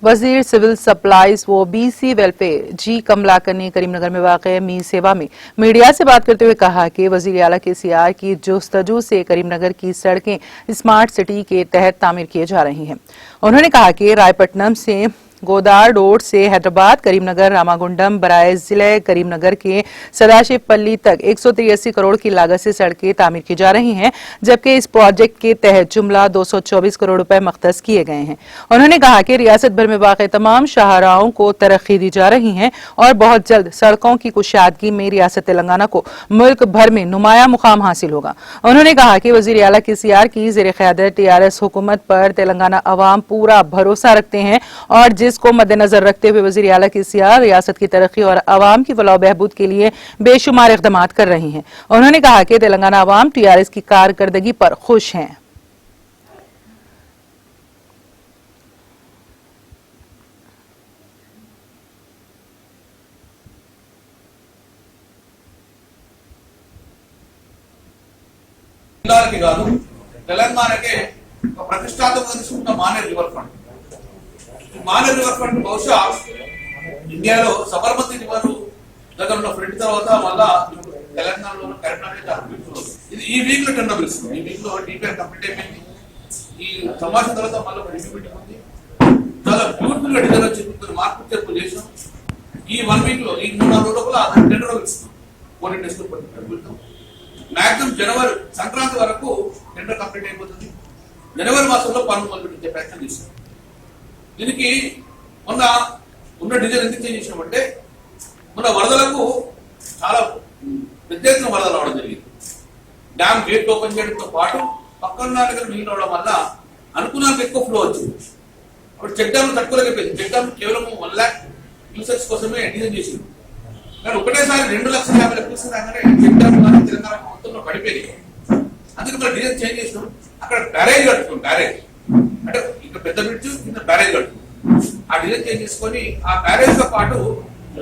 वजीर civil supplies व BC welfare जी कमलाकर ने करीमनगर में वाक़ मी सेवा में मीडिया से बात करते हुए कहा कि वजीर आला केसीआर की जुस्तजू से करीमनगर की सड़कें स्मार्ट सिटी के तहत तामीर किए जा रही हैं। उन्होंने कहा कि रायपट्टनम से गोदार रोड से हैदराबाद करीमनगर रामागुंडम बराए जिले करीमनगर के सदाशिव पल्ली तक 183 करोड़ की लागत से सड़कें तामीर की जा रही हैं, जबकि इस प्रोजेक्ट के तहत जुमला 224 करोड़ रुपए मख्तस किए गए हैं। उन्होंने कहा कि रियासत भर में वाक़ तमाम शाहराहों को तरक्की दी जा रही है और बहुत जल्द सड़कों की कुशादगी में रियासत तेलंगाना को मुल्क भर में नुमाया मुकाम हासिल होगा। उन्होंने कहा कि वज़ीर आला केसीआर की ज़ेर क़यादत टीआरएस हुकूमत पर तेलंगाना अवाम पूरा भरोसा रखते हैं और जिसको मद्देनजर रखते हुए वज़ीर आला केसीआर रियासत की तरक्की और अवाम की फलाह बहबूद के लिए बेशुमार इक़दामात कर रही हैं। उन्होंने कहा कि तेलंगाना अवाम टीआरएस की कारकर्दगी पर खुश हैं। తెలంగాణ के ప్రతిష్టాత్మకంగా తీసుకున్న మానే రివర్ ఫండ్ మానే రివర్ ఫండ్ బహుశా ఇండియాలో సబర్మతి రివర్ దగ్గర ఉన్న ఫ్రంట్ తర్వాత మళ్ళా తెలంగాణలో కరీంనగర్ ఇది ఈ వీక్ లో టెండర్ పిలుస్తుంది. ఈ వీక్ లో డిపిఆర్ కంప్లీట్ అయిపోయింది. ఈ సమావేశం తర్వాత మళ్ళీ రివ్యూ మీటింగ్ ఉంది. చాలా బ్యూటిఫుల్ గా డిజైన్ వచ్చి మార్పు చేర్పు చేసాం. ఈ 1 వీక్ లో ఈ 3-4 రోజుల్లో టెండర్ పిలుస్తాం. కొన్ని టెస్టులు పెడతాం. మాక్సిమం జనవరి సంక్రాంతి వరకు టెండర్ కంప్లీట్ అయిపోతుంది. జనవరి మాసంలో పనులు మొదలుపెట్టే ప్రయత్నం చేశాం. దీనికి మొన్న ఉన్న డిజైన్ ఎందుకు చేంజ్ చేసినామంటే మొన్న వరదలకు చాలా పెద్ద ఎత్తున వరదలు రావడం జరిగింది. డ్యామ్ గేట్ ఓపెన్ చేయడంతో పాటు పక్కన దగ్గర నీళ్ళు రావడం వల్ల అనుకున్నంత ఎక్కువ ఫ్లో వచ్చింది. అప్పుడు చెక్ డ్యామ్ తట్టుకోలేకపోయింది. చెక్ డ్యామ్ కేవలం 1 lakh క్యూసెక్స్ కోసమే డిజైన్ చేసింది. కానీ ఒకటేసారి 2,50,000 క్యూసెక్స్ రాగానే చెక్ డ్యామ్ తెలంగాణ మొత్తంలో పడిపోయింది. అందుకే మనం డిజైన్ చేంజ్ చేసినాం. అక్కడ బ్యారేజ్ కట్టుకున్నాం. బ్యారేజ్ అంటే ఇంకా పెద్ద బ్రిడ్జ్ కింద బ్యారేజ్ కట్టుకున్నాం. ఆ డిజైన్ చేంజ్ చేసుకొని ఆ బ్యారేజ్ తో పాటు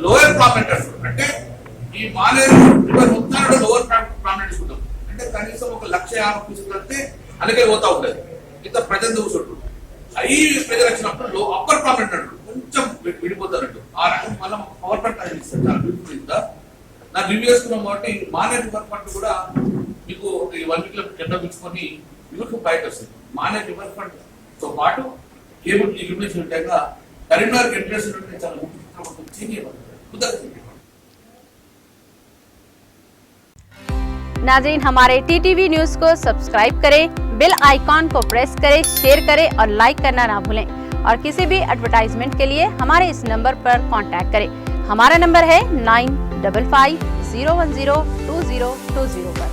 లోయర్ ప్రామినెంట్ అంటే ఈ మానేరు రివర్ మొత్తాన్ని లోవర్ ప్రామినెంట్ తీసుకుంటాం. అంటే కనీసం 1,50,000 క్యూసెక్స్ అంటే అలాగే పోతా ఉంటుంది. ఇంత ప్రజలు కూర్చుంటారు. ఈ ప్రజలు వచ్చినప్పుడు అప్పర్ ప్రామినెంట్ అంటారు, కొంచెం విడిపోతారంట. ఆ రకం మళ్ళీ పవర్ ప్లాంట్ అది ఇస్తారు. చాలా బ్యూటిఫుల్. ఇంత నాకు రివ్యూ చేసుకున్నాం కాబట్టి మానే రివర్ ఫ్రంట్ కూడా మీకు ఈ 1 వీక్ లో టెండర్ పిలుచుకొని బ్యూటిఫుల్ బయట వస్తుంది. మానే రివర్ ఫ్రంట్ తో పాటు కేబుల్ ఇల్యూమినేషన్ ఉంటాయిగా కరీంనగర్ ఇంటర్నేషనల్ ఉంటే చాలా ముఖ్యమైన చేంజ్ అయిపోతుంది. नाज़रीन, हमारे टीटीवी न्यूज को सब्सक्राइब करें, बेल आइकॉन को प्रेस करें, शेयर करें और लाइक करना ना भूलें। और किसी भी एडवर्टाइजमेंट के लिए हमारे इस नंबर पर कांटेक्ट करें। हमारा नंबर है 9550102020 पर।